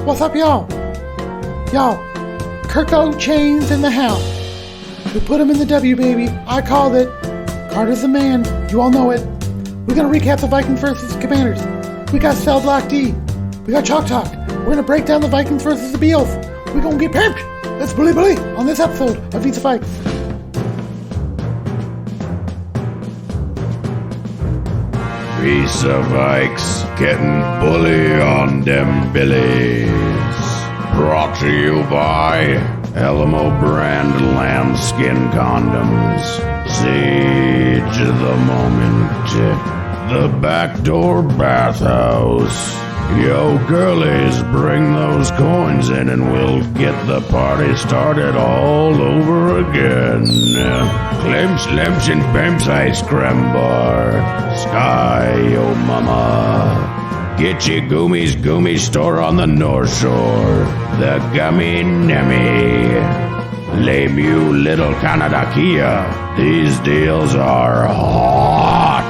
What's up, y'all? Y'all, Kirko Chains in the house. We put him in the W, baby. I called it. Carter's the man. You all know it. We're gonna recap the Vikings versus Commanders. We got Cell Block D. We got Chalk Talk. We're gonna break down the Vikings versus the Billies. We're gonna get pimped. Let's bully on this episode of Vis-à-Vikes. Vis-à-Vikes, getting bully on them Billies. Brought to you by Elmo brand lambskin condoms. Siege of the moment. The backdoor bathhouse. Yo, girlies, bring those coins in and we'll get the party started all over again. Climps, limps, and pimps ice cream bar. Sky, yo mama. Get your Goomy store on the North Shore. The Gummy Nemmy. Lame you little Canada Kia. These deals are hot.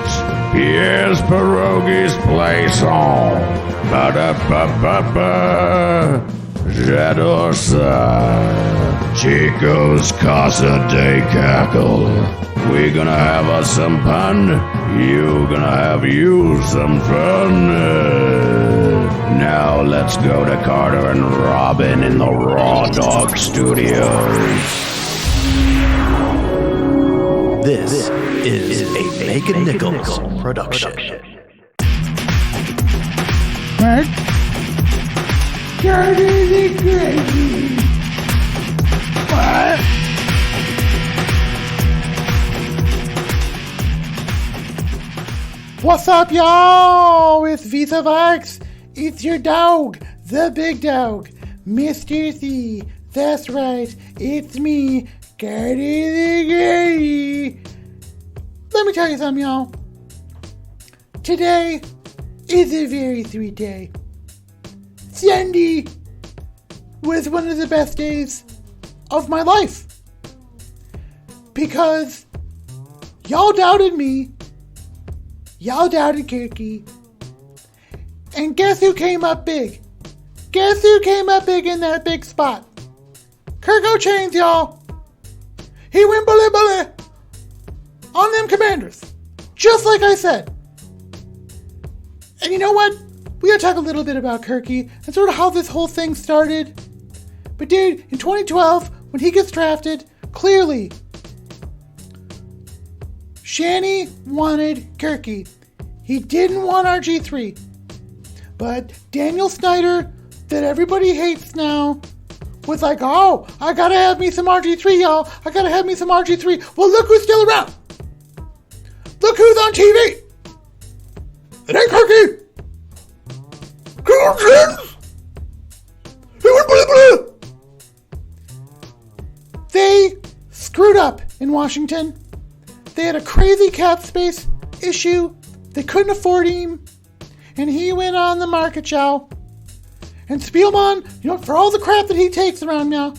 Here's Pierogi's play song. Ba-da-ba-ba-ba. JJettas. Chico's Casa de Cackle. We gonna have us some fun. You gonna have you some fun. Now let's go to Carter and Robin in the Raw Dog Studios. This is a Make a Nichols production. Mark? Carter crazy. What? What's up, y'all? It's Vis-à-Vikes. It's your dog, the big dog, Mr. C. That's right, it's me, Carter the Grady. Let me tell you something, y'all. Today is a very sweet day. Sunday was one of the best days of my life. Because y'all doubted me. Y'all doubted Kirky. And guess who came up big? Guess who came up big in that big spot? Kirko Chains, y'all. He went bully on them Commanders. Just like I said. And you know what? We gotta talk a little bit about Kirky and sort of how this whole thing started. But dude, in 2012, when he gets drafted, clearly Shanny wanted Kirky. He didn't want RG3. But Daniel Snyder, that everybody hates now, was like, oh, I gotta have me some RG3, y'all. I gotta have me some RG3. Well, look who's still around. Look who's on TV. It ain't Kirky. They screwed up in Washington. They had a crazy cap space issue. They couldn't afford him. And he went on the market, y'all. And Spielman, you know, for all the crap that he takes around now,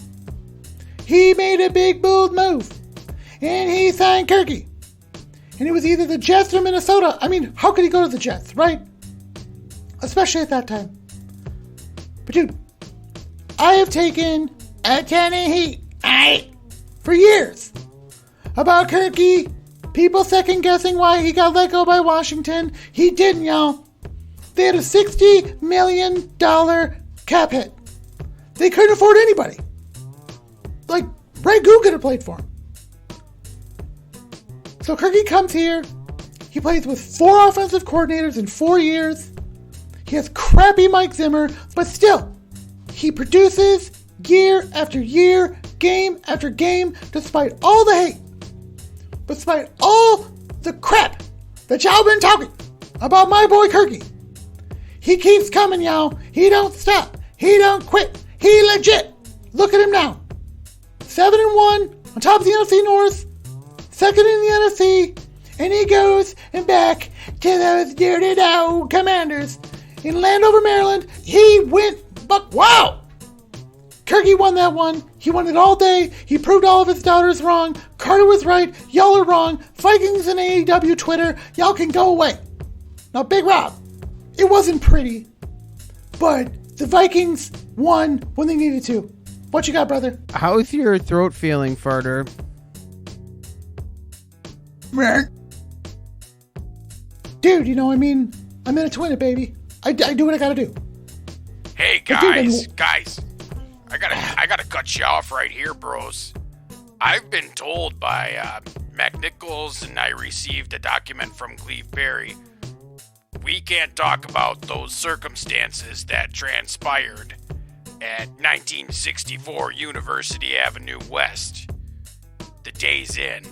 he made a big, bold move. And he signed Kirky. And it was either the Jets or Minnesota. I mean, how could he go to the Jets, right? Especially at that time. But dude, I have taken a ton of heat for years about Kirky. People second guessing why he got let go by Washington. He didn't, y'all. They had a $60 million cap hit. They couldn't afford anybody. Like, Ray Goo could have played for him. So Kirky comes here. He plays with 4 offensive coordinators in 4 years. He has crappy Mike Zimmer, but still, he produces year after year, game after game, despite all the hate. Despite all the crap that y'all been talking about my boy Kirky. He keeps coming, y'all. He don't stop. He don't quit. He legit. Look at him now. 7-1 on top of the NFC North. Second in the NFC. And he goes and back to those dirty dog Commanders in Landover, Maryland. He went, but wow. Kirky won that one. He won it all day. He proved all of his doubters wrong. Carter was right. Y'all are wrong. Vikings and AEW Twitter, y'all can go away. Now, Big Rob, it wasn't pretty, but The Vikings won when they needed to. What you got, brother? How's your throat feeling, Farter? Dude, I'm in it to win it, baby. I do what I gotta do. Hey, guys. I gotta cut you off right here, bros. I've been told by Mac Nichols, and I received a document from Cleve Perry. We can't talk about those circumstances that transpired at 1964 University Avenue West. The Days Inn.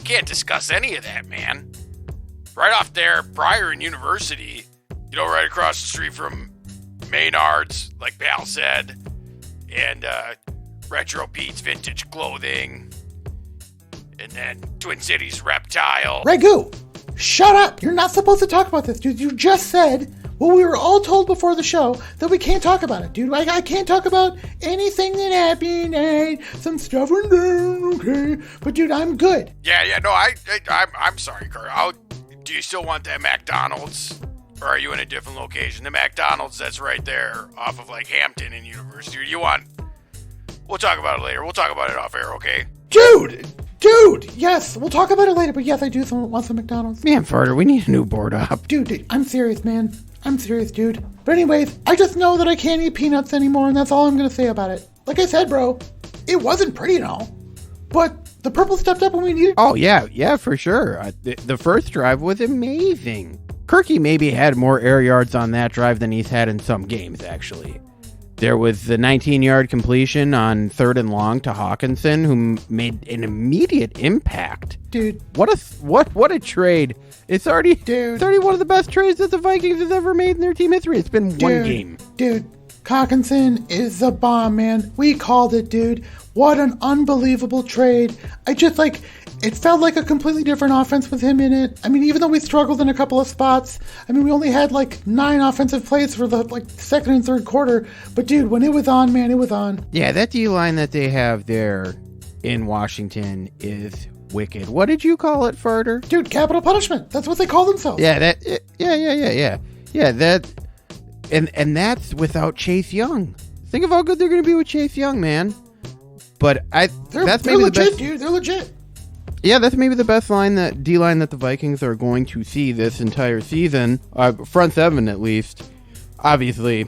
Can't discuss any of that, man. Right off there, Pryor and University, right across the street from Maynard's, like Pal said, and Retro Pete's Vintage Clothing, and then Twin Cities Reptile. Ragu, shut up! You're not supposed to talk about this, dude. You just said what we were all told before the show, that we can't talk about it, dude. I can't talk about anything that happened, and some stuff went down, okay? But dude, I'm good. Yeah, no, I'm sorry, Kurt. Do you still want that McDonald's? Or are you in a different location? The McDonald's that's right there off of like Hampton and University. We'll talk about it later. We'll talk about it off air, okay? Dude, yes, we'll talk about it later, but yes, I do want some McDonald's. Man, Farter, we need a new board up. Dude, I'm serious, man. I'm serious, dude. But anyways, I just know that I can't eat peanuts anymore, and that's all I'm gonna say about it. Like I said, bro, it wasn't pretty and all, but the purple stepped up when we needed. Oh, yeah, for sure. The first drive was amazing. Kirky maybe had more air yards on that drive than he's had in some games, actually. There was the 19-yard completion on 3rd and long to Hawkinson, who made an immediate impact. Dude. What a trade. It's already one of the best trades that the Vikings has ever made in their team history. It's been one game. Dude, Hawkinson is a bomb, man. We called it, dude. What an unbelievable trade. It felt like a completely different offense with him in it. I mean, even though we struggled in a couple of spots, we only had 9 offensive plays for the second and third quarter. But dude, when it was on, man, it was on. Yeah, that D-line that they have there in Washington is wicked. What did you call it, Farter? Dude, capital punishment. That's what they call themselves. Yeah, Yeah, and that's without Chase Young. Think of how good they're going to be with Chase Young, man. But they're legit, dude. They're legit. Yeah, that's maybe the best D-line that the Vikings are going to see this entire season. Front seven, at least. Obviously,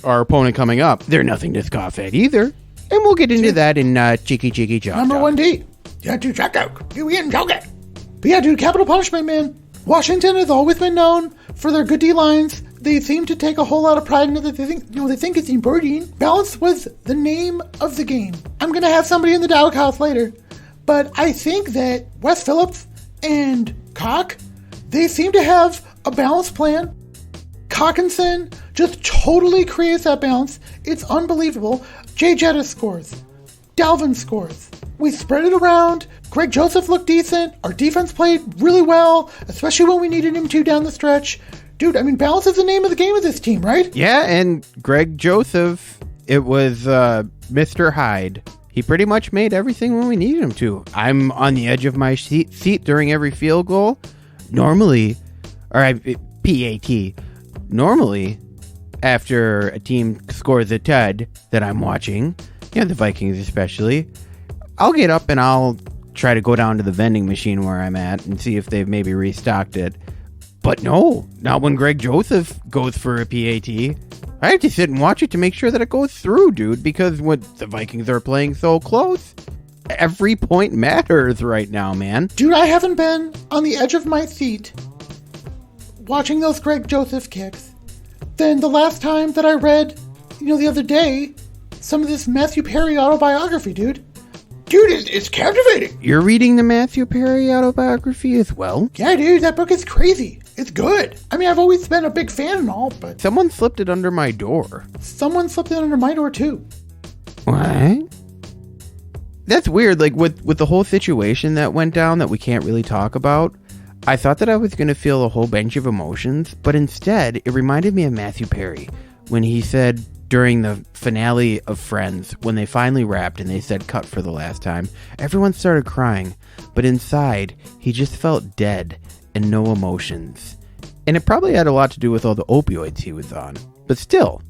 our opponent coming up, they're nothing to scoff at either. And we'll get into that in Cheeky Jock. Number 1D. Yeah, dude, check out. We didn't joke it. But yeah, dude, capital punishment, man. Washington has always been known for their good D-lines. They seem to take a whole lot of pride in it. They think it's important. Balance was the name of the game. I'm going to have somebody in the doghouse later. But I think that Wes Phillips and Cock, they seem to have a balanced plan. Hawkinson just totally creates that balance. It's unbelievable. JJettas scores. Dalvin scores. We spread it around. Greg Joseph looked decent. Our defense played really well, especially when we needed him to down the stretch. Dude, balance is the name of the game of this team, right? Yeah, and Greg Joseph, it was Mr. Hyde. He pretty much made everything when we needed him to. I'm on the edge of my seat during every field goal. Normally, PAT, normally, after a team scores a tud that I'm watching, the Vikings especially, I'll get up and I'll try to go down to the vending machine where I'm at and see if they've maybe restocked it. But no, not when Greg Joseph goes for a PAT. I have to sit and watch it to make sure that it goes through, dude, because when the Vikings are playing so close, every point matters right now, man. Dude, I haven't been on the edge of my seat watching those Greg Joseph kicks than the last time that I read, the other day, some of this Matthew Perry autobiography, dude. Dude, it's captivating. You're reading the Matthew Perry autobiography as well? Yeah, dude, that book is crazy. It's good. I've always been a big fan and all, but... Someone slipped it under my door. Someone slipped it under my door, too. What? That's weird. With the whole situation that went down that we can't really talk about, I thought that I was going to feel a whole bunch of emotions, but instead, it reminded me of Matthew Perry when he said during the finale of Friends, when they finally wrapped and they said cut for the last time, everyone started crying, but inside, he just felt dead and no emotions. And it probably had a lot to do with all the opioids he was on. But still,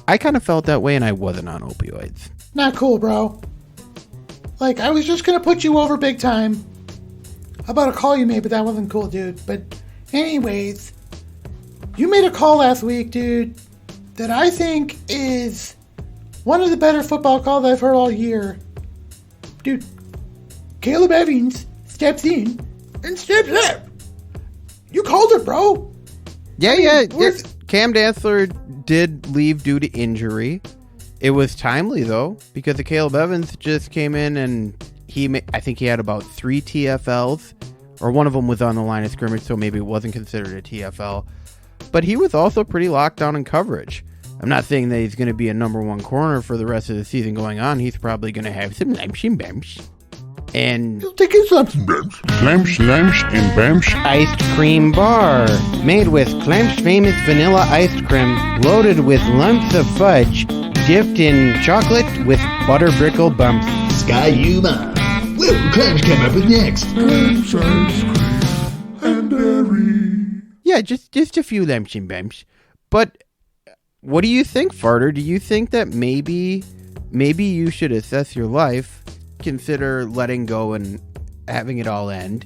I kind of felt that way and I wasn't on opioids. Not cool, bro. Like, I was just gonna put you over big time about a call you made, but that wasn't cool, dude. But anyways, you made a call last week, dude, that I think is one of the better football calls I've heard all year. Dude, Akayleb Evans steps in and steps up. You called it, bro. Yeah. Cam Dantzler did leave due to injury. It was timely, though, because Akayleb Evans just came in and I think he had about 3 TFLs, or one of them was on the line of scrimmage, so maybe it wasn't considered a TFL. But he was also pretty locked down in coverage. I'm not saying that he's going to be a number 1 corner for the rest of the season going on. He's probably going to have some lumps and bumps. And Lumps and bumps. iced cream bar made with Clem's famous vanilla ice cream, loaded with lumps of fudge, dipped in chocolate with butter brickle bumps. Sky Yuma. What will Clem's come up with next? Clem's ice cream and dairy. Yeah, just a few lumps and bumps. But what do you think, Farter? Do you think that maybe you should assess your life, consider letting go and having it all end?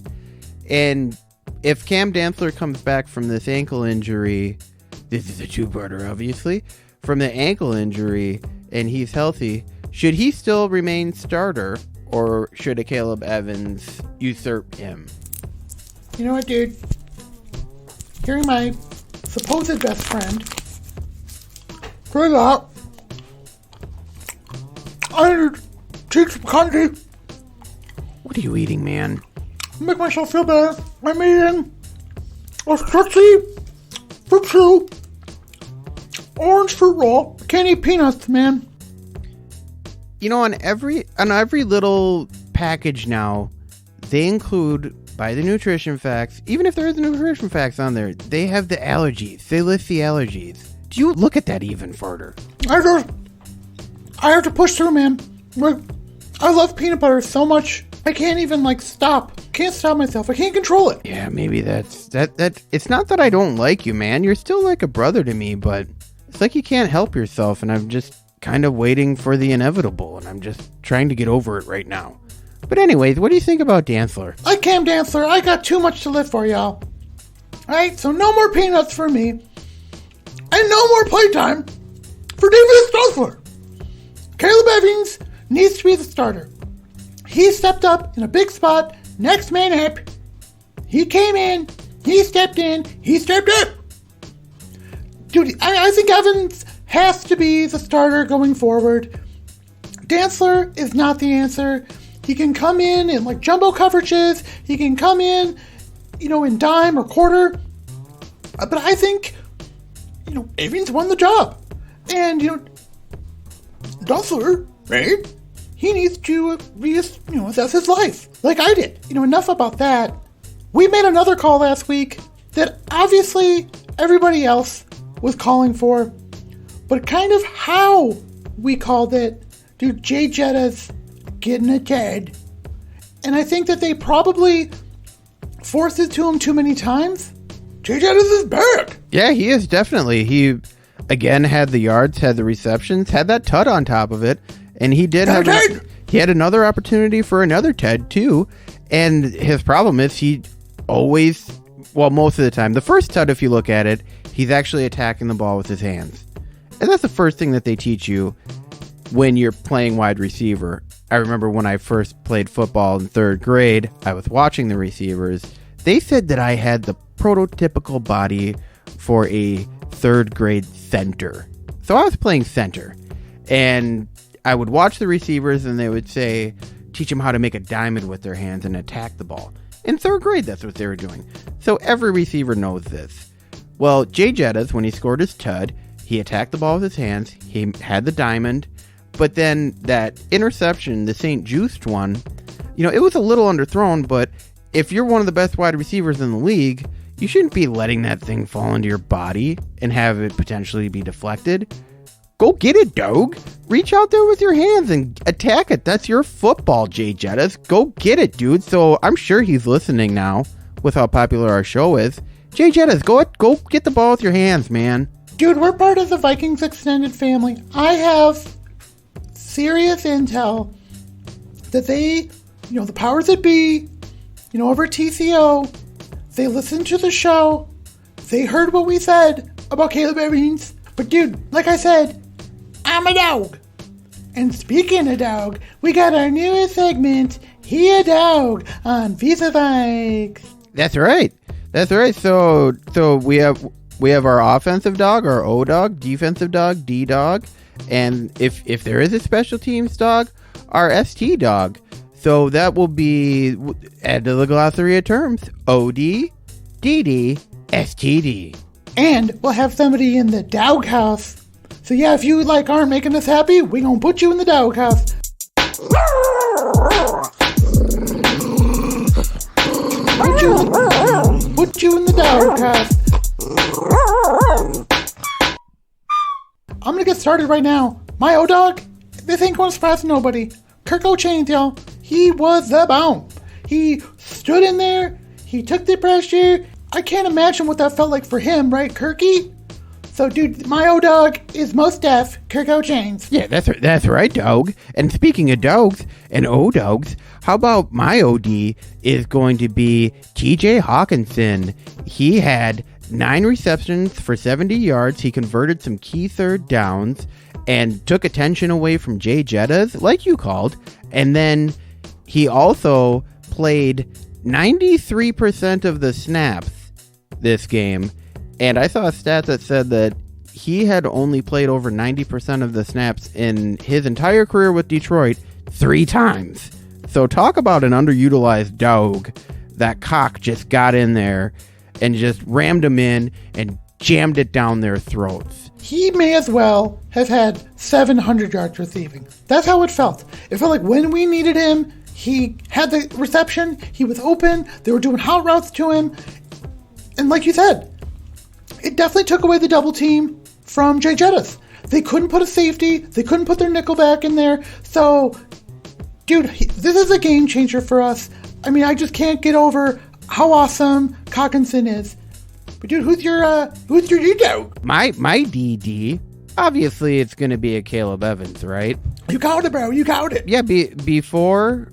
And if Cam Dantzler comes back from this ankle injury, this is a 2-parter, obviously, from the ankle injury, and he's healthy, should he still remain starter, or should Akayleb Evans usurp him? You know what, dude? Hearing my supposed best friend say that, I need to take some candy. What are you eating, man? Make myself feel better. I'm eating a Trixie for thru, orange fruit roll. Can't eat peanuts, man. You know, on every little package now, they include, by the nutrition facts, even if there isn't nutrition facts on there, they have the allergies. They list the allergies. Do you look at that even, Farter? I have to push through, man. Like, I love peanut butter so much. I can't even, stop. Can't stop myself. I can't control it. Yeah, maybe that's it's not that I don't like you, man. You're still like a brother to me, but it's like you can't help yourself, and I'm just kind of waiting for the inevitable, and I'm just trying to get over it right now. But anyways, what do you think about Dantzler? I Cam Dantzler. I got too much to live for, y'all. Alright, so no more peanuts for me. And no more playtime for David Dantzler. Akayleb Evans needs to be the starter. He stepped up in a big spot, next man up. He came in, he stepped in, he stepped up. Dude, I think Evans has to be the starter going forward. Dantzler is not the answer. He can come in jumbo coverages. He can come in, in dime or quarter. But I think, Evans won the job. And, Dantzler, right? He needs to assess his life like I did. Enough about that. We made another call last week that obviously everybody else was calling for, but kind of how we called it, dude, JJettas getting a Ted. And I think that they probably forced it to him too many times. JJettas is back. Yeah, he is definitely. He, again, had the yards, had the receptions, had that TUD on top of it. And he did have he had another opportunity for another TED too. And his problem is he always, most of the time, the first TED, if you look at it, he's actually attacking the ball with his hands. And that's the first thing that they teach you when you're playing wide receiver. I remember when I first played football in 3rd grade, I was watching the receivers. They said that I had the prototypical body for a 3rd grade center. So I was playing center. And I would watch the receivers and they would say, teach them how to make a diamond with their hands and attack the ball. In 3rd grade, that's what they were doing. So every receiver knows this. Well, JJettas, when he scored his TUD, he attacked the ball with his hands. He had the diamond. But then that interception, the St. Juiced one, it was a little underthrown, but if you're one of the best wide receivers in the league, you shouldn't be letting that thing fall into your body and have it potentially be deflected. Go get it, dog. Reach out there with your hands and attack it. That's your football, JJettas. Go get it, dude. So I'm sure he's listening now with how popular our show is. JJettas, go get the ball with your hands, man. Dude, we're part of the Vikings extended family. I have serious intel that they, the powers that be, over at TCO, they listened to the show. They heard what we said about Akayleb Evans. But dude, like I said, I'm a dog. And speaking of dog, we got our newest segment, He a Dog, on Vis-à-Vikes. That's right. So we have our offensive dog, our O dog, defensive dog, D dog, and if there is a special teams dog, our ST dog. So that will be, add to the glossary of terms, OD, DD, STD. And we'll have somebody in the doghouse. So yeah, if you aren't making us happy, we gonna put you in the doghouse. Put you in the doghouse. I'm gonna get started right now. My O-Dog, this ain't gonna surprise nobody. Kirky Chains, y'all. He was the bomb. He stood in there. He took the pressure. I can't imagine what that felt like for him, right, Kirky? So, dude, my O-Dog is most deaf, Kirky Chains. Yeah, that's right, dog. And speaking of dogs and O-Dogs, how about my OD is going to be TJ Hawkinson. He had 9 receptions for 70 yards. He converted some key third downs and took attention away from JJettas, like you called. And then he also played 93% of the snaps this game. And I saw a stat that said that he had only played over 90% of the snaps in his entire career with Detroit 3 times. So talk about an underutilized dog. That cock just got in there and just rammed him in and jammed it down their throats. He may as well have had 700 yards receiving. That's how it felt. It felt like when we needed him, he had the reception, he was open, they were doing hot routes to him. And like you said, it definitely took away the double team from JJettas. They couldn't put a safety, they couldn't put their nickel back in there. So, dude, this is a game changer for us. I mean, I just can't get over how awesome Hawkinson is. But dude, who's your D-dog? My DD, obviously it's going to be Akayleb Evans, right? You got it, bro. You got it. Yeah, before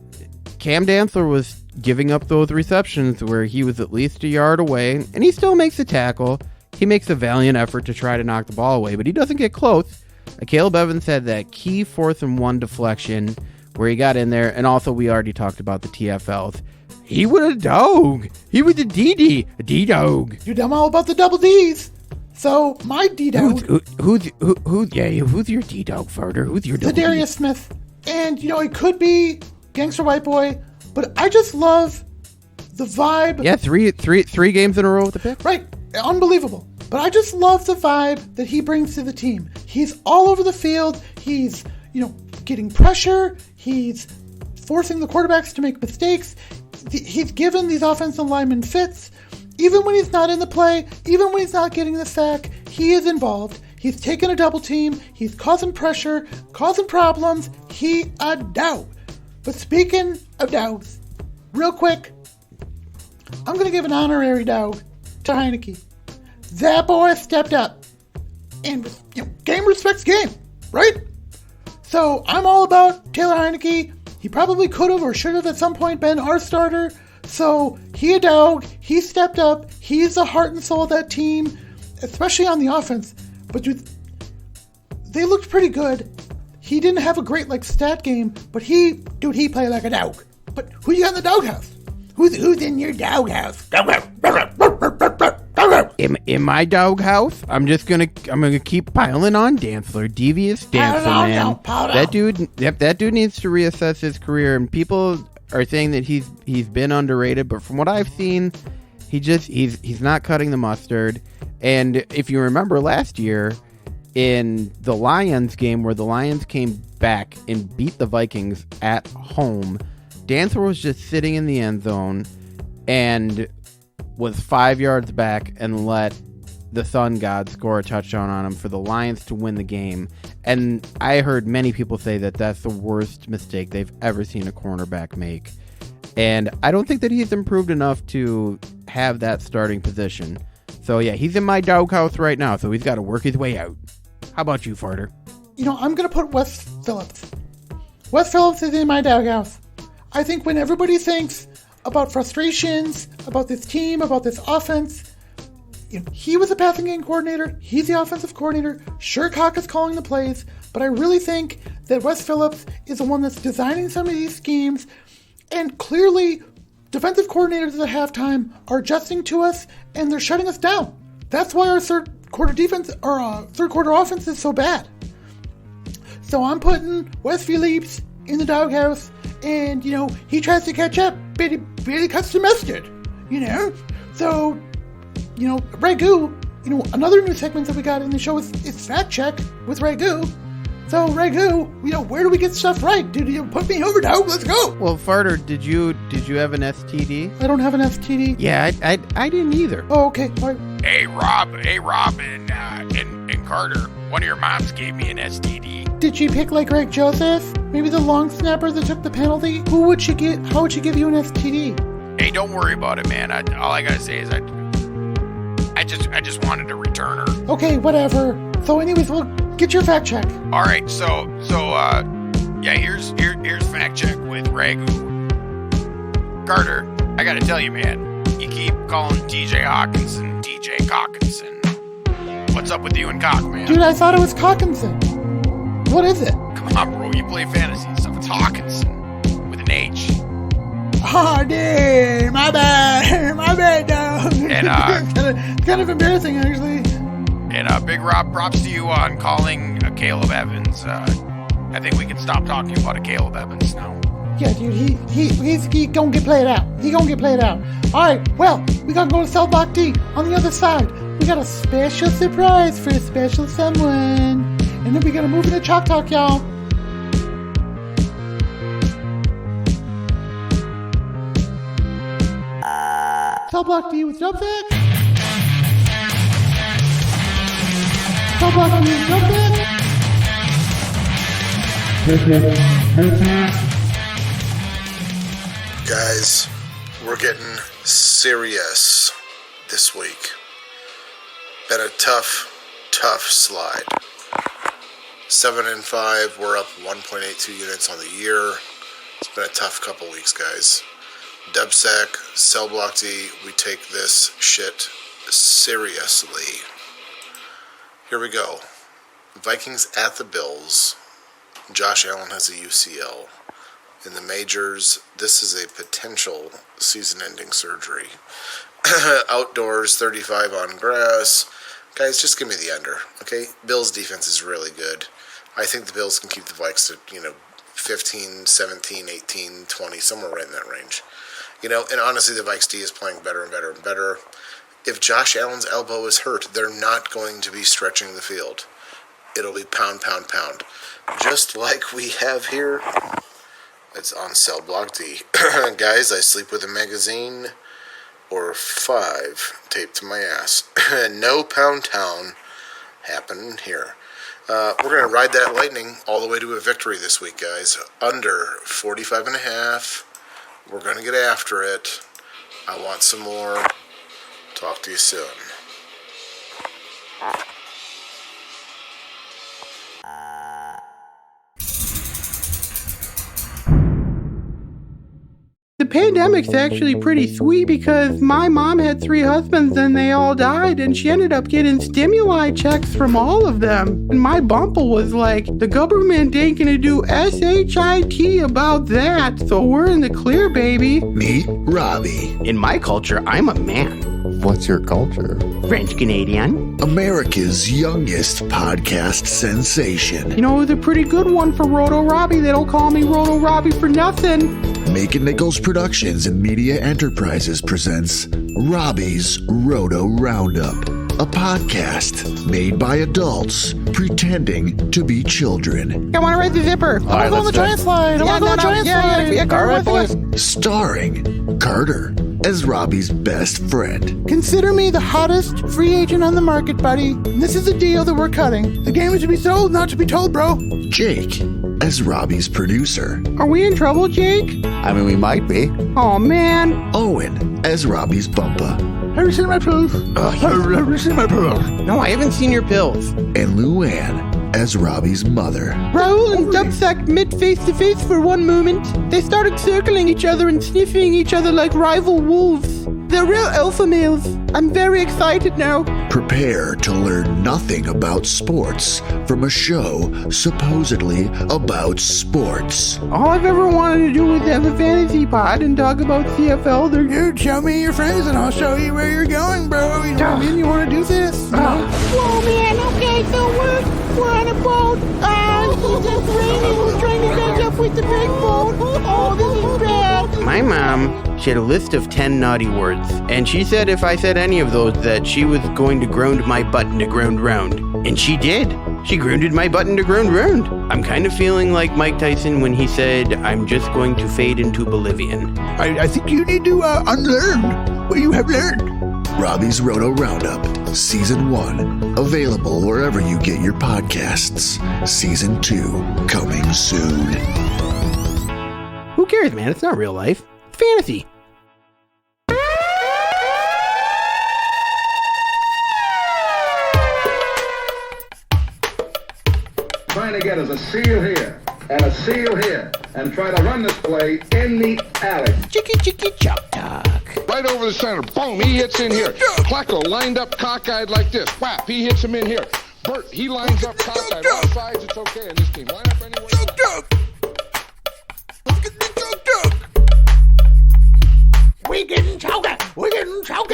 Cam Dantzler was giving up those receptions where he was at least a yard away, and he still makes a tackle. He makes a valiant effort to try to knock the ball away, but he doesn't get close. Akayleb Evans had that key 4th and 1 deflection where he got in there, and also we already talked about the TFLs. He was a dog. He was a DD, a D-dog. Dude, I'm all about the double Ds. So, my D-dog. Who's your D-dog, Farter? Who's your double Zadarius Smith. And, it could be Gangster White Boy, but I just love the vibe. Yeah, three games in a row with the pick. Right. Unbelievable. But I just love the vibe that he brings to the team. He's all over the field. He's, getting pressure. He's forcing the quarterbacks to make mistakes. He's given these offensive linemen fits. Even when he's not in the play, even when he's not getting the sack, he is involved. He's taking a double team. He's causing pressure, causing problems. He a dog. But speaking of dogs, real quick, I'm going to give an honorary dog to Heineke. That boy stepped up. And, game respects game, right? So I'm all about Taylor Heineke. He probably could have or should have at some point been our starter. So he a dog. He stepped up. He's the heart and soul of that team, especially on the offense. But dude, they looked pretty good. He didn't have a great stat game, but he played like a dog. But who you got in the doghouse? Who's in your doghouse? In my doghouse, I'm gonna keep piling on Dantzler, devious Dantzler, man. That dude needs to reassess his career. And people are saying that he's been underrated, but from what I've seen, he's not cutting the mustard. And if you remember last year in the Lions game where the Lions came back and beat the Vikings at home, Dantzler was just sitting in the end zone and was 5 yards back and let the Sun God score a touchdown on him for the Lions to win the game. And I heard many people say that that's the worst mistake they've ever seen a cornerback make. And I don't think that he's improved enough to have that starting position. So, yeah, he's in my doghouse right now, so he's got to work his way out. How about you, Farter? I'm going to put Wes Phillips. Wes Phillips is in my doghouse. I think when everybody thinks about frustrations, about this team, about this offense, he was the passing game coordinator. He's the offensive coordinator. Sure, Cock is calling the plays, but I really think that Wes Phillips is the one that's designing some of these schemes, and clearly defensive coordinators at halftime are adjusting to us, and they're shutting us down. That's why our third quarter offense is so bad. So I'm putting Wes Phillips in the doghouse, and, he tries to catch up, but he barely cuts the mustard, So, Ragu, another new segment that we got in the show is Fact Check with Ragu. So, Ragu, where do we get stuff right? Dude, you put me over, dog. Let's go. Well, Farter, did you have an STD? I don't have an STD. Yeah, I didn't either. Oh, okay. All right. Hey, Rob, and Carter, one of your moms gave me an STD. Did she pick like Greg Joseph? Maybe the long snapper that took the penalty? How would she give you an STD? Hey, don't worry about it, man. All I gotta say is I just wanted to return her. Okay, whatever. So anyways, we'll get your fact check. All right, so here's fact check with Ragu. Carter, I gotta tell you, man, you keep calling TJ Hawkinson TJ Cockinson. What's up with you and Cock, man? Dude, I thought it was Cockinson. What is it? Come on, bro, you play fantasy and stuff. It's Hawkinson with an H. Oh, dude, my bad, dog. And kind of embarrassing, actually. And Big Rob, props to you on calling Akayleb Evans. I think we can stop talking about Akayleb Evans now. Yeah, dude, he gonna get played out. All right, well, we gotta go to Cell Block D on the other side. We got a special surprise for a special someone. And then we gotta move into Chalk Talk, y'all. Cell Block D with Dubsack. Cell Block D with Dubsack. Guys, we're getting serious this week. Been a tough slide. 7-5, we're up 1.82 units on the year. It's been a tough couple weeks, guys. Dubsack, Cell Block D, we take this shit seriously. Here we go. Vikings at the Bills. Josh Allen has a UCL. In the majors, this is a potential season-ending surgery. Outdoors, 35 on grass. Guys, just give me the under, okay? Bills' defense is really good. I think the Bills can keep the Vikes to, 15, 17, 18, 20, somewhere right in that range. And honestly, the Vikes D is playing better and better and better. If Josh Allen's elbow is hurt, they're not going to be stretching the field. It'll be pound, pound, pound. Just like we have here. It's on Cell Block D. Guys, I sleep with a magazine or 5 taped to my ass. No Pound Town happening here. We're going to ride that lightning all the way to a victory this week, guys. Under 45.5. We're going to get after it. I want some more. Talk to you soon. The pandemic's actually pretty sweet because my mom had 3 husbands and they all died, and she ended up getting stimuli checks from all of them. And my bumple was like, the government ain't gonna do SHIT about that, so we're in the clear, baby. Meet Robbie. In my culture, I'm a man. What's your culture? French Canadian. America's youngest podcast sensation. You know, it was a pretty good one for Roto Robbie. They don't call me Roto Robbie for nothing. Macon Nichols Productions and Media Enterprises presents Robbie's Roto Roundup, a podcast made by adults pretending to be children. I want to raise the zipper. I want to go on the giant slide. I want to go on the giant slide. All right, boys. Starring Carter as Robbie's best friend. Consider me the hottest free agent on the market, buddy. And this is a deal that we're cutting. The game is to be sold, not to be told, bro. Jake as Robbie's producer. Are we in trouble, Jake? I mean, we might be. Oh, man. Owen as Robbie's bumpa. Have you seen my pills? Have you seen my pills? No, I haven't seen your pills. And Luann as Robbie's mother. Raoul and Dubsack met face to face for one moment. They started circling each other and sniffing each other like rival wolves. They're real alpha males. I'm very excited now. Prepare to learn nothing about sports from a show supposedly about sports. All I've ever wanted to do is have a fantasy pod and talk about CFL. Dude, show me your friends and I'll show you where you're going, bro. You know what I mean? You want to do this? Whoa, man. Okay, so we're on a boat. It's just raining. We're trying to catch up with the big boat. Oh, this is bad. My mom, she had a list of 10 naughty words, and she said if I said any of those that she was going to ground my butt into ground round. And she did. She grounded my butt into ground round. I'm kind of feeling like Mike Tyson when he said, I'm just going to fade into oblivion. I think you need to unlearn what you have learned. Robbie's Roto Roundup, Season 1, available wherever you get your podcasts. Season 2, coming soon. Who cares, man? It's not real life. It's fantasy. Trying to get us a seal here and a seal here and try to run this play in the alley. Chicky chicky chop talk. Right over the center. Boom, he hits in here. Placco lined up cockeyed like this. Whap, he hits him in here. Bert, he lines up cockeyed. All sides, it's okay in this team. Line up anywhere. We're getting choked. We're getting choked.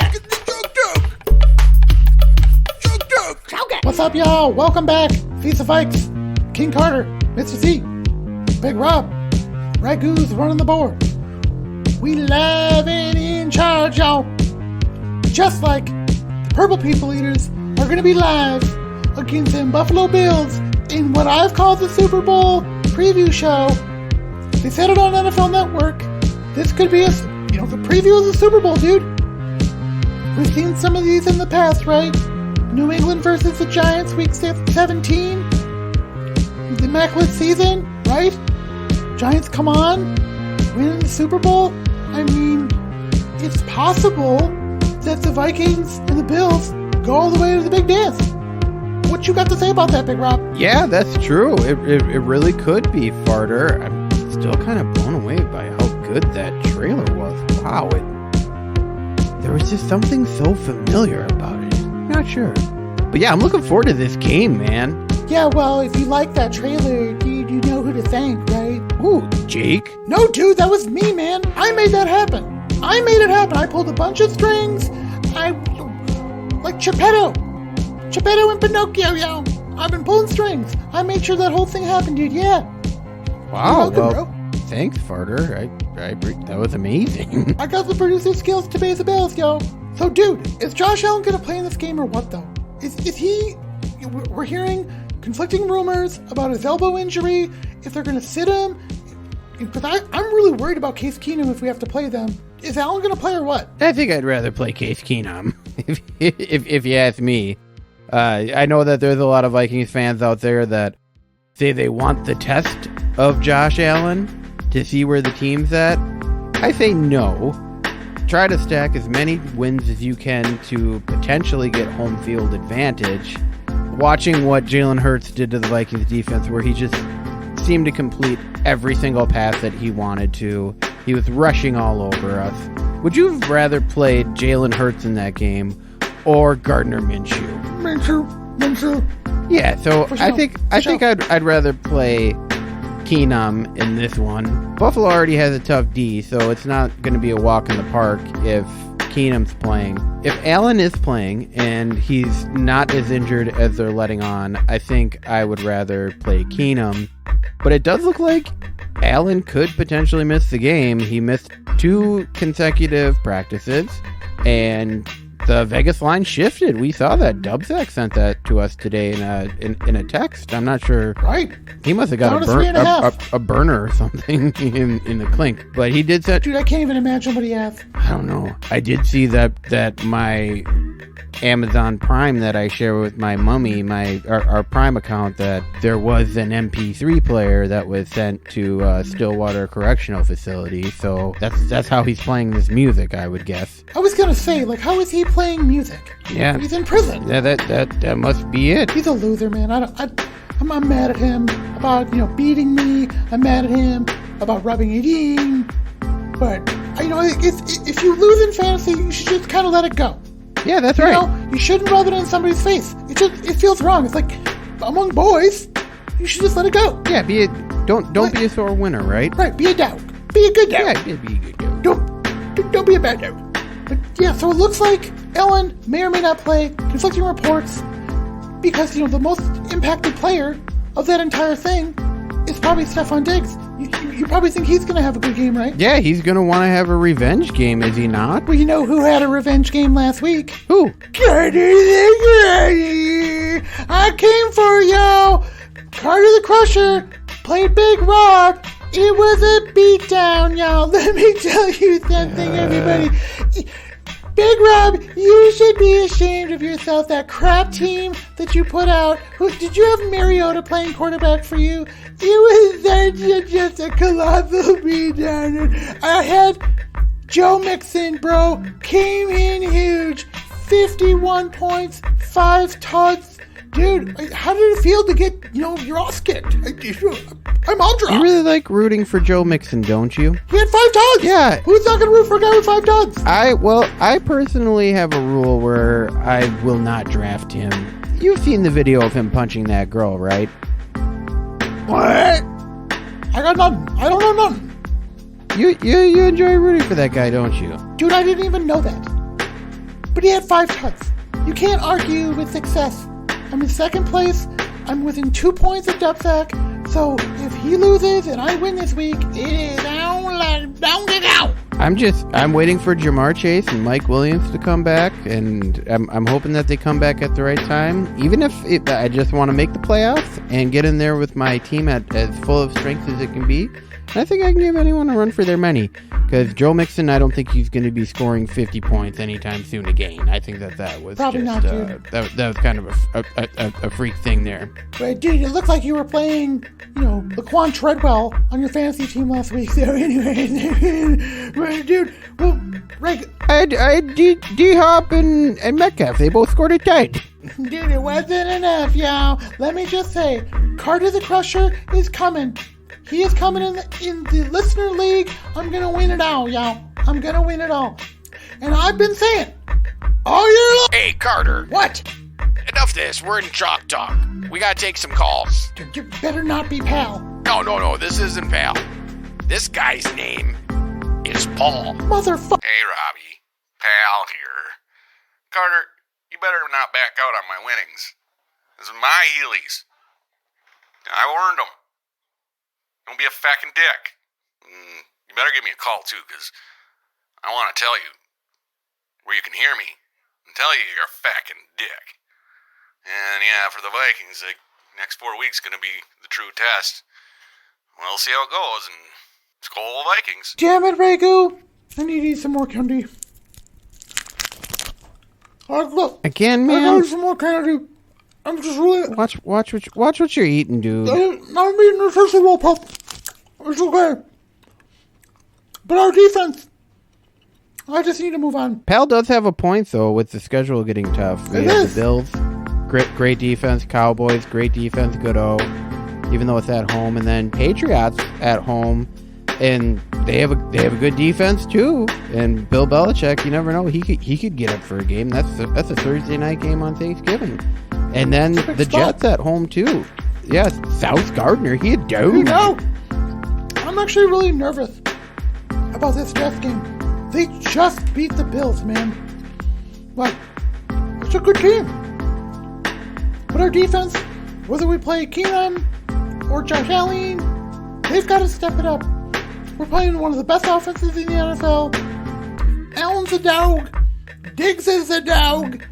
What's up, y'all? Welcome back. Vis-à-Vikes, King Carter, Mr. Z, Big Rob, Ragu's running the board. We live and in charge, y'all. Just like the Purple People Eaters are going to be live against them Buffalo Bills in what I've called the Super Bowl preview show. They said it on NFL Network. This could be the preview of the Super Bowl, dude. We've seen some of these in the past, right? New England versus the Giants, week 17. The immaculate season, right? Giants come on, win the Super Bowl. I mean, it's possible that the Vikings and the Bills go all the way to the big dance. What you got to say about that, Big Rob? Yeah, that's true. It really could be, Farter. I'm still kind of blown away by how good that trailer was. Wow, there was just something so familiar about it. Not sure. But yeah, I'm looking forward to this game, man. Yeah, well, if you like that trailer, you know who to thank, right? Ooh, Jake? No, dude, that was me, man. I made that happen. I made it happen. I pulled a bunch of strings. Like Geppetto and Pinocchio, yo. I've been pulling strings. I made sure that whole thing happened, dude. Yeah. Wow, You're welcome, bro. Thanks, Farter. That was amazing. I got the producer skills to pay the bills, yo. So, dude, is Josh Allen gonna play in this game or what, though? Is he? We're hearing conflicting rumors about his elbow injury. If they're gonna sit him, because I'm really worried about Case Keenum if we have to play them. Is Allen gonna play or what? I think I'd rather play Case Keenum, if you ask me. I know that there's a lot of Vikings fans out there that say they want the test of Josh Allen to see where the team's at. I say no. Try to stack as many wins as you can to potentially get home field advantage. Watching what Jalen Hurts did to the Vikings defense, where he just seemed to complete every single pass that he wanted to. He was rushing all over us. Would you have rather played Jalen Hurts in that game or Gardner Minshew? Minshew. Yeah, so I think I'd rather play Keenum in this one. Buffalo already has a tough D, so it's not going to be a walk in the park if Keenum's playing. If Allen is playing and he's not as injured as they're letting on, I think I would rather play Keenum. But it does look like Allen could potentially miss the game. He missed 2 consecutive practices, and the Vegas line shifted. We saw that. Dubsack sent that to us today in a text. I'm not sure. Right. He must have got a burner or something in the clink. But he did set. Dude, I can't even imagine what he has. I don't know. I did see that my Amazon Prime that I share with my mummy, our Prime account, that there was an MP3 player that was sent to Stillwater Correctional Facility. So that's how he's playing this music, I would guess. I was gonna say, like, how is he playing music? Yeah, he's in prison. Yeah, that must be it. He's a loser, man. I'm mad at him about, beating me. I'm mad at him about rubbing it in. But, if you lose in fantasy, you should just kind of let it go. Yeah, that's right. You shouldn't rub it in somebody's face. It feels wrong. It's like, among boys, you should just let it go. Yeah, don't be a sore winner, right? Right, be a dog. Be a good dog. Yeah, be a good dog. Don't be a bad dog. But yeah, so it looks like Ellen may or may not play. Conflicting reports, because the most impacted player of that entire thing is probably Stefan Diggs. You probably think he's going to have a good game, right? Yeah, he's going to want to have a revenge game, is he not? Well, you know who had a revenge game last week? Who? Carter the Crusher! I came for y'all! Carter the Crusher played Big Rob. It was a beatdown, y'all. Let me tell you something, everybody. Big Rob, you should be ashamed of yourself. That crap team that you put out. Did you have Mariota playing quarterback for you? It was just a colossal beatdown. I had Joe Mixon, bro. Came in huge. 51 points, 5 tuds. Dude, how did it feel to get, your ass kicked? I'm all drunk. You really like rooting for Joe Mixon, don't you? He had 5 tuds. Yeah. Who's not going to root for a guy with 5 tuds? I personally have a rule where I will not draft him. You've seen the video of him punching that girl, right? What? I got nothing. I don't know nothing. You enjoy rooting for that guy, don't you? Dude, I didn't even know that. But he had 5 tuds. You can't argue with success. I'm in second place. I'm within 2 points of Dubsack. So if he loses and I win this week, it is down to go. I'm waiting for Jamar Chase and Mike Williams to come back, and I'm hoping that they come back at the right time. Even if I just want to make the playoffs and get in there with my team at as full of strength as it can be. I think I can give anyone a run for their money, because Joe Mixon, I don't think he's going to be scoring 50 points anytime soon again. I think that was probably just, not, dude. That was kind of a freak thing there. But dude, it looked like you were playing, Laquan Treadwell on your fantasy team last week. So anyway, dude, well, Greg, I had D-Hop and Metcalf. They both scored a tight. Dude, it wasn't enough, y'all. Let me just say, Carter the Crusher is coming. He is coming in the listener league. I'm going to win it all, y'all. I'm going to win it all. And I've been saying all year long. Hey, Carter. What? Enough of this. We're in Chalk Talk. We got to take some calls. Dude, you better not be Pal. No. This isn't Pal. This guy's name is Paul. Motherfucker. Hey, Robbie. Pal here. Carter, you better not back out on my winnings. This is my Heelys. I earned them. Don't be a fucking dick. You better give me a call, too, because I want to tell you where you can hear me and tell you you're a fucking dick. And yeah, for the Vikings, next 4 weeks going to be the true test. We'll see how it goes, and Skol Vikings. Damn it, Ragu. I need to eat some more candy. Look. Again, man. I got some more candy. I'm just really... Watch what you're eating, dude. I'm eating a Tootsie Roll Puff. It's okay. But our defense... I just need to move on. Pal does have a point, though, with the schedule getting tough. We have the Bills. Great defense. Cowboys, great defense. Good O. Even though it's at home. And then Patriots at home. And they have a good defense, too. And Bill Belichick, you never know. He could get up for a game. That's a Thursday night game on Thanksgiving. And then the Jets at home, too. Yeah, South Gardner, he a dude. You know, I'm actually really nervous about this Jets game. They just beat the Bills, man. Like, it's a good team. But our defense, whether we play Keenum or Josh Allen, they've got to step it up. We're playing one of the best offenses in the NFL. Allen's a dog. Diggs is a dog.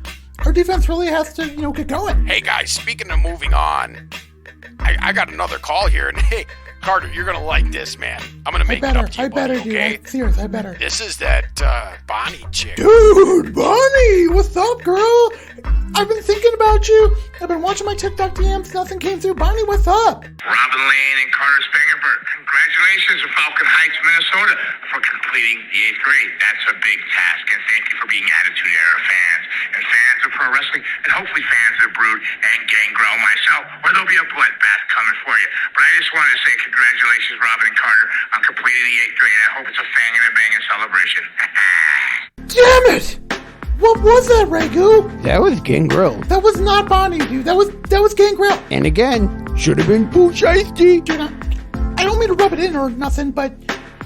Our defense really has to, get going. Hey, guys, speaking of moving on, I got another call here, and hey, Carter, you're gonna like this, man. I'm gonna make it up to you, buddy, okay? Dude. Serious, I better. This is that Bonnie chick. Dude, Bonnie, what's up, girl? I've been thinking about you. I've been watching my TikTok DMs. Nothing came through. Bonnie, what's up? Robin Lane and Carter Spangenberg, congratulations to Falcon Heights, Minnesota, for completing the 8th grade. That's a big task, and thank you for being Attitude Era fans, and fans of pro wrestling, and hopefully fans of Brood and Gangrel myself, or there'll be a bloodbath coming for you. But I just wanted to say congratulations, Robin and Carter, on completing the 8th grade. I hope it's a fang and a banging celebration. Damn it! What was that, Ragu? That was Gangrel. That was not Bonnie, dude. That was Gangrel. And again, should have been Pooh Shiesty. Dude, I don't mean to rub it in or nothing, but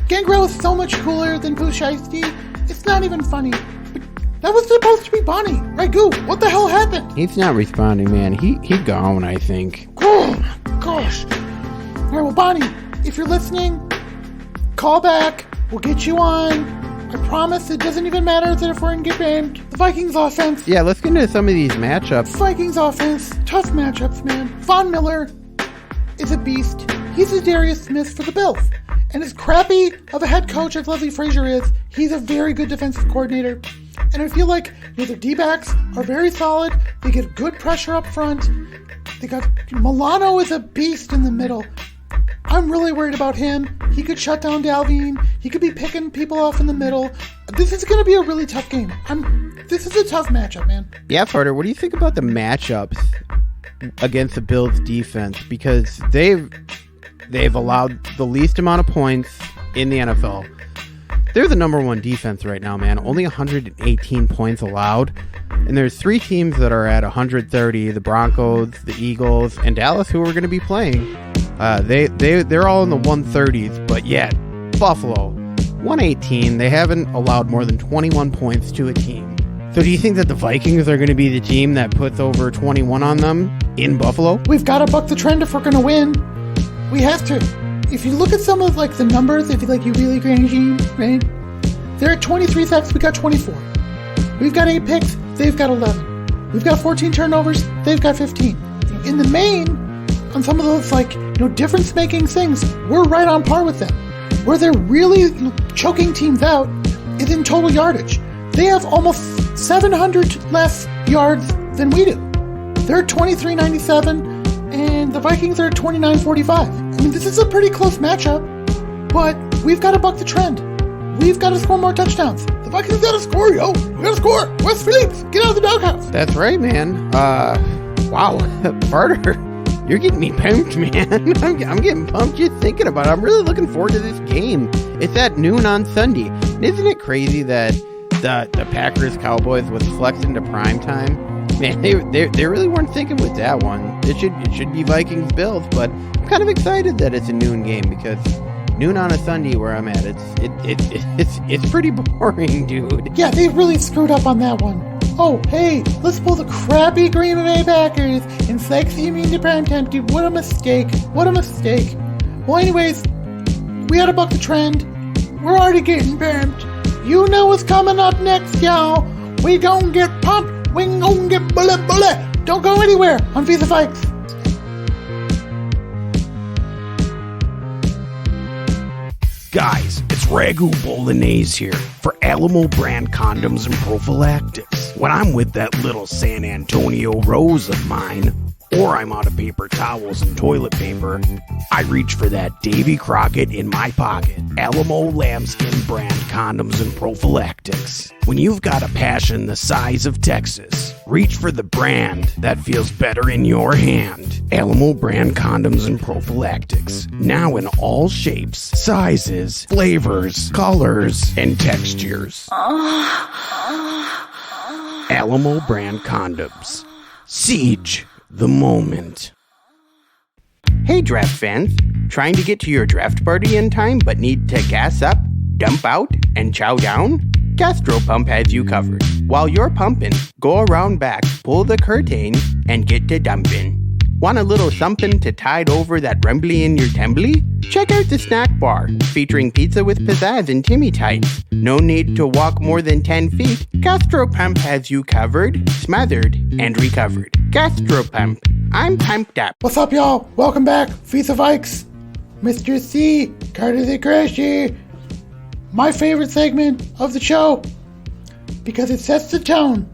Gangrel is so much cooler than Pooh Shiesty. It's not even funny. But that was supposed to be Bonnie. Ragu, what the hell happened? He's not responding, man. He gone, I think. Oh, gosh. All right, well, Bonnie, if you're listening, call back. We'll get you on. I promise it doesn't even matter if we're in get banged. The Vikings offense. Yeah, let's get into some of these matchups. Vikings offense. Tough matchups, man. Von Miller is a beast. He's a Darius Smith for the Bills. And as crappy of a head coach as Leslie Frazier is, he's a very good defensive coordinator. And I feel like their D-backs are very solid. They get good pressure up front. They got Milano is a beast in the middle. I'm really worried about him. He could shut down Dalvin. He could be picking people off in the middle. This is going to be a really tough game. This is a tough matchup, man. Yeah, Carter, what do you think about the matchups against the Bills defense? Because they've allowed the least amount of points in the NFL. They're the number one defense right now, man. Only 118 points allowed. And there's 3 teams that are at 130, the Broncos, the Eagles, and Dallas, who are going to be playing. They're all in the 130s, but yet Buffalo 118. They haven't allowed more than 21 points to a team. So do you think that the Vikings are going to be the team that puts over 21 on them in Buffalo? We've got to buck the trend if we're going to win. We have to. If you look at some of the numbers, if you really grungy, right? They're at 23 sacks. We got 24. We've got 8 picks. They've got 11. We've got 14 turnovers. They've got 15. In the main, on some of those difference-making things, we're right on par with them. Where they're really choking teams out is in total yardage. They have almost 700 less yards than we do. They're 23.97, and the Vikings are 29.45. I mean, this is a pretty close matchup, but we've got to buck the trend. We've got to score more touchdowns. The Vikings got to score, yo. We got to score. Wes Phillips, get out of the doghouse. That's right, man. Wow, Carter. You're getting me pumped, man. I'm getting pumped just thinking about it. I'm really looking forward to this game. It's at noon on Sunday. And isn't it crazy that the Packers-Cowboys was flexed into prime time? Man, they really weren't thinking with that one. It should be Vikings-Bills, but I'm kind of excited that it's a noon game because noon on a Sunday where I'm at, it's pretty boring, dude. Yeah, they really screwed up on that one. Oh, hey, let's pull the crappy Green Bay Packers and flex him into primetime, dude. What a mistake. What a mistake. Well, anyways, we gotta buck the trend. We're already getting pumped. You know what's coming up next, y'all. We gon' get pumped. We gon' get bullet. Don't go anywhere on Vis-à-Vikes. Guys, it's Ragu Bolognese here for Alamo brand condoms and prophylactics. When I'm with that little San Antonio Rose of mine, or I'm out of paper towels and toilet paper, I reach for that Davy Crockett in my pocket. Alamo lambskin brand condoms and prophylactics. When you've got a passion the size of Texas, reach for the brand that feels better in your hand. Alamo brand condoms and prophylactics. Now in all shapes, sizes, flavors, colors, and textures. Alamo brand condoms. Siege the moment. Hey draft fans, trying to get to your draft party in time but need to gas up, dump out, and chow down? Gastropump has you covered. While you're pumping, go around back, pull the curtain, and get to dumping. Want a little something to tide over that rumbly in your tembly? Check out the snack bar, featuring pizza with pizzazz and Timmy tights. No need to walk more than 10 feet. Gastropump has you covered, smothered, and recovered. Gastropump, I'm pumped up. What's up, y'all? Welcome back, Vis-à-Vikes. Mr. C, Carter the Crusher. My favorite segment of the show because it sets the tone.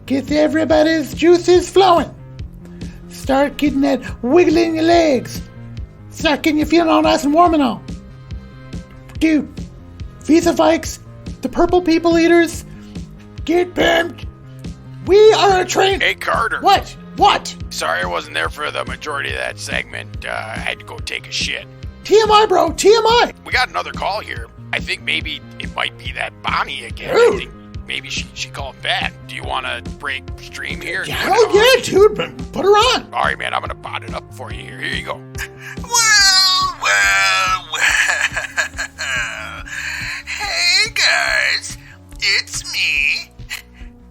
Gets everybody's juices flowing. Start getting that wiggling in your legs. Start getting you feeling all nice and warm and all. Dude, Vis-à-Vikes, the purple people eaters, get pimped. We are a train. Hey, Carter. What? Sorry I wasn't there for the majority of that segment. I had to go take a shit. TMI, bro. TMI. We got another call here. I think maybe it might be that Bonnie again. Dude. I think maybe she called back. Do you want to break stream here? Hell yeah, dude. Put her on. All right, man. I'm going to bot it up for you here. Here you go. Well. Hey, guys. It's me.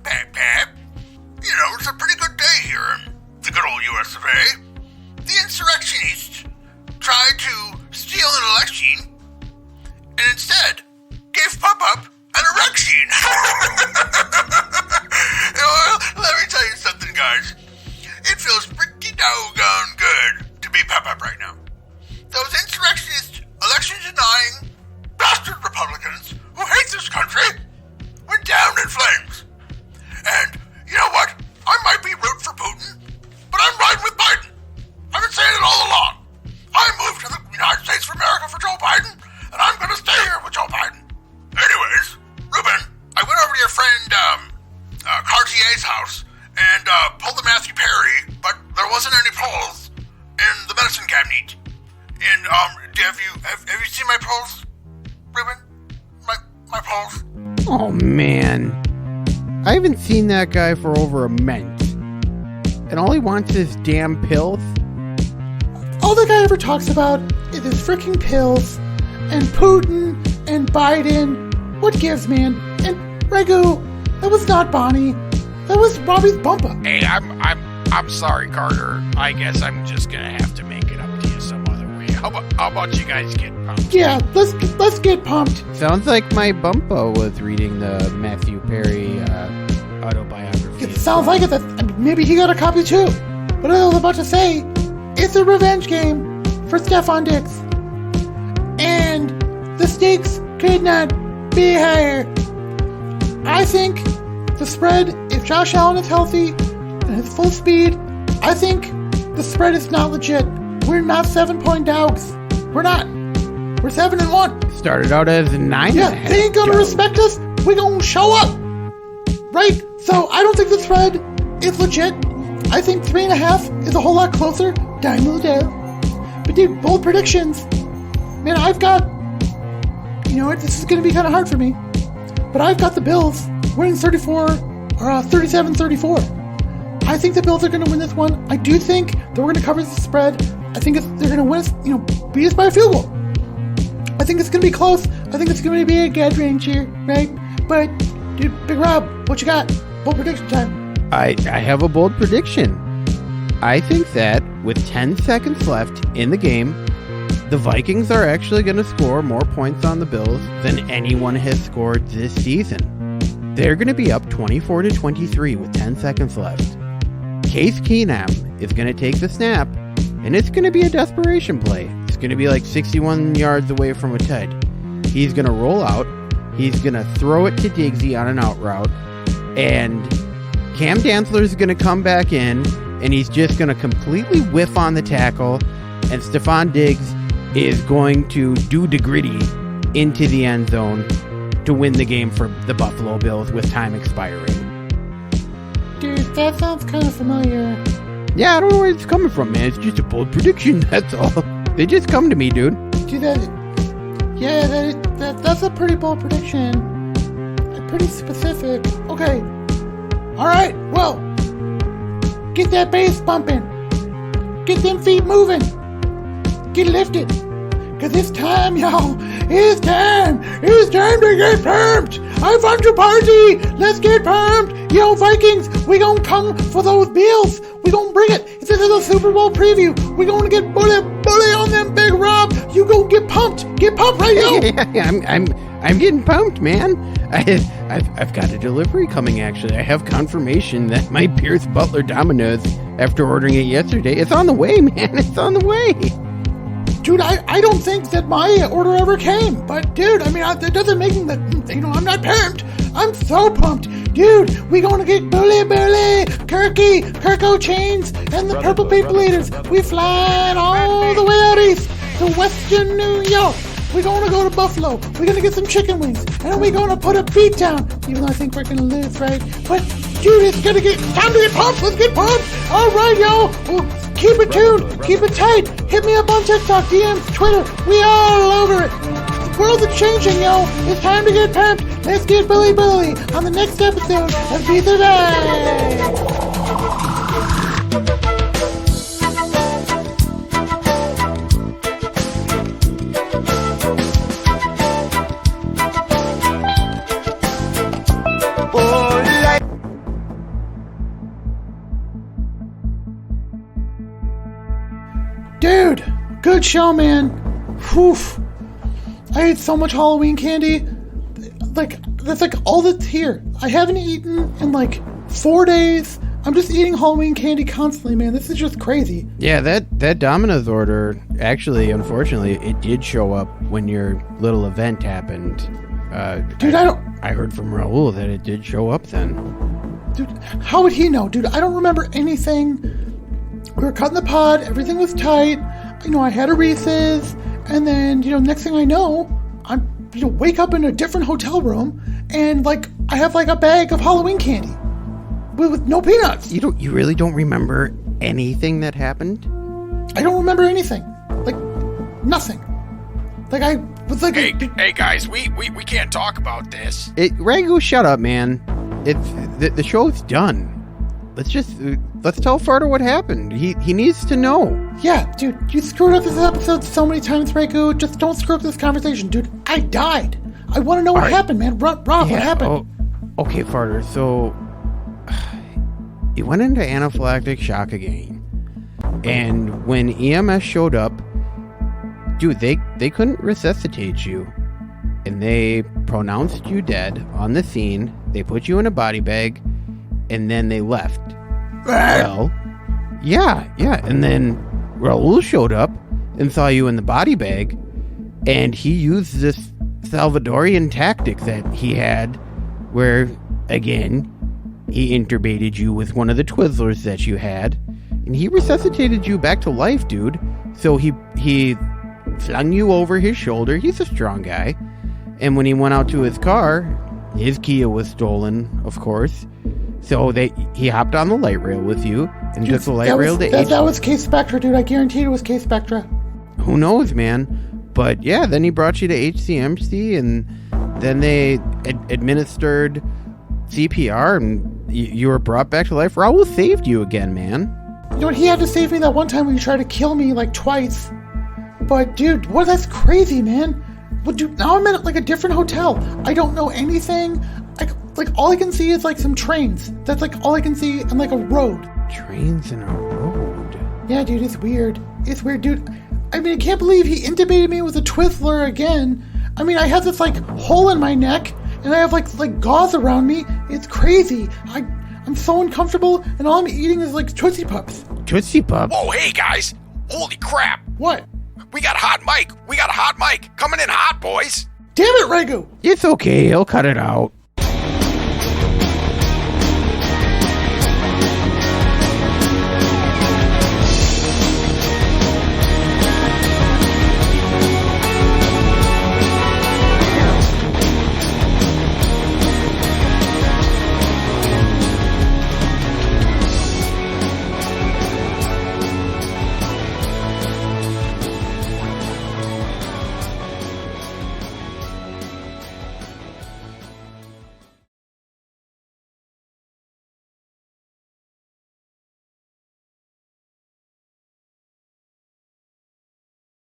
Pep. You know, it's a pretty good day here in the good old US of A. The insurrectionists tried to steal an election and instead gave Pop-Up an erection. Well, let me tell you something, guys. It feels pretty doggone good to be Pop-Up right now. Those insurrectionist, election-denying, bastard Republicans who hate this country went down in flames. And you know what? I might be rooting for Putin, but I'm riding with Biden. I've been saying it all along. I moved to the United States of America for Joe Biden, and I'm going to stay here with Joe Biden. Anyways, Ruben, I went over to your friend Cartier's house and pulled the Matthew Perry, but there wasn't any pulls in the medicine cabinet. And have you seen my pulls, Ruben? My pulls? Oh, man. I haven't seen that guy for over a month. And all he wants is damn pills. All the guy ever talks about is his freaking pills and Putin and Biden. What gives, man? And Regu, that was not Bonnie. That was Robbie's bumper. Hey, I'm sorry, Carter. I guess I'm just gonna have to make it up to you some other way. How about you guys get pumped? Yeah, let's get pumped. Sounds like my bumpo was reading the Matthew Perry autobiography. It sounds like it. Maybe he got a copy too. But I was about to say, it's a revenge game for Stefan Diggs. And the stakes could not be higher. I think the spread, if Josh Allen is healthy and at full speed, I think the spread is not legit. We're not 7-point dogs. We're not. We're 7-1. Started out as 9.5. Yeah, they ain't gonna respect us. We gonna show up. Right? So I don't think the spread is legit. I think 3.5 is a whole lot closer. Dime of the day. But dude, bold predictions. Man, I've got, you know what, this is gonna be kind of hard for me. But I've got the Bills winning 37-34. I think the Bills are gonna win this one. I do think that we're gonna cover the spread. I think they're gonna win us, beat us by a field goal. I think it's gonna be close. I think it's gonna be a good range here, right? But dude, Big Rob, what you got? Bold prediction time. I have a bold prediction. I think that with 10 seconds left in the game, the Vikings are actually going to score more points on the Bills than anyone has scored this season. They're going to be up 24-23 with 10 seconds left. Case Keenum is going to take the snap, and it's going to be a desperation play. It's going to be like 61 yards away from a TED. He's going to roll out. He's going to throw it to Diggsy on an out route, and Cam Dantzler is going to come back in, and he's just going to completely whiff on the tackle, and Stephon Diggs is going to do the gritty into the end zone to win the game for the Buffalo Bills with time expiring. Dude, that sounds kind of familiar. Yeah, I don't know where it's coming from, man. It's just a bold prediction, that's all. They just come to me, dude. Dude, that's a pretty bold prediction. Pretty specific. Okay. All right, well, get that bass bumping. Get them feet moving. Get lifted. Because it's time, y'all. It's time. It's time to get pumped. I found your party. Let's get pumped. Yo, Vikings, we gonna come for those Bills. We gonna bring it. This is a Super Bowl preview. We gonna get bully on them, Big Rob. You go get pumped. Get pumped right now. Yeah, I'm getting pumped, man. I've got a delivery coming, actually. I have confirmation that my Pierce Butler Domino's, after ordering it yesterday, it's on the way, man. It's on the way. Dude, I don't think that my order ever came. But, dude, I mean, that doesn't make me, I'm not pumped. I'm so pumped. Dude, we gonna get Bully, Kirky, Kirko chains, and the purple people eaters. We flying all the way out east to Western New York. We're gonna go to Buffalo. We're gonna get some chicken wings. And we're gonna put a beat down. Even though I think we're gonna lose, right? But, dude, it's gonna get time to get pumped. Let's get pumped. All right, y'all. Well, keep it tuned. Keep it tight. Hit me up on TikTok, DMs, Twitter. We all over it. The world's changing, yo. It's time to get pumped. Let's get Bully on the next episode of Vis-à-Vikes. Dude, good show, man. Whew. I ate so much Halloween candy. Like, that's like all that's here. I haven't eaten in like 4 days. I'm just eating Halloween candy constantly, man. This is just crazy. Yeah, that Domino's order, actually, unfortunately, it did show up when your little event happened. Dude, I heard from Raul that it did show up then. Dude, how would he know? Dude, I don't remember anything. We were cutting the pod. Everything was tight. I had a Reese's. And then, next thing I know, I'm wake up in a different hotel room and I have a bag of Halloween candy with no peanuts. You really don't remember anything that happened? I don't remember anything. Nothing. I was like, hey guys, we can't talk about this. Rango, shut up, man. It's the show's done. Let's tell Farter what happened. He needs to know. Yeah, dude, you screwed up this episode so many times, Reiko. Just don't screw up this conversation, dude. I died. I want to know what happened, man. Rob, what happened? Oh, okay, Farter. So you went into anaphylactic shock again, and when EMS showed up, dude, they couldn't resuscitate you, and they pronounced you dead on the scene. They put you in a body bag. And then they left. Well, yeah. And then Raul showed up and saw you in the body bag. And he used this Salvadorian tactic that he had where, again, he intubated you with one of the Twizzlers that you had. And he resuscitated you back to life, dude. So he flung you over his shoulder. He's a strong guy. And when he went out to his car, his Kia was stolen, of course. So he hopped on the light rail with you and took the light rail to That was Case Spectra, dude. I guarantee it was Case Spectra. Who knows, man? But yeah, then he brought you to HCMC, and then they administered CPR, and you were brought back to life. Raul saved you again, man. He had to save me that one time when you tried to kill me twice. But dude, that's crazy, man. But dude, now I'm at a different hotel. I don't know anything. All I can see is some trains. That's all I can see, and a road. Trains and a road. Yeah, dude, it's weird. It's weird, dude. I mean, I can't believe he intubated me with a Twizzler again. I mean, I have this hole in my neck, and I have like gauze around me. It's crazy. I'm so uncomfortable, and all I'm eating is Tootsie Pups. Tootsie Pups? Oh, hey guys! Holy crap! What? We got a hot mic! Coming in hot, boys! Damn it, Regu! It's okay, he'll cut it out.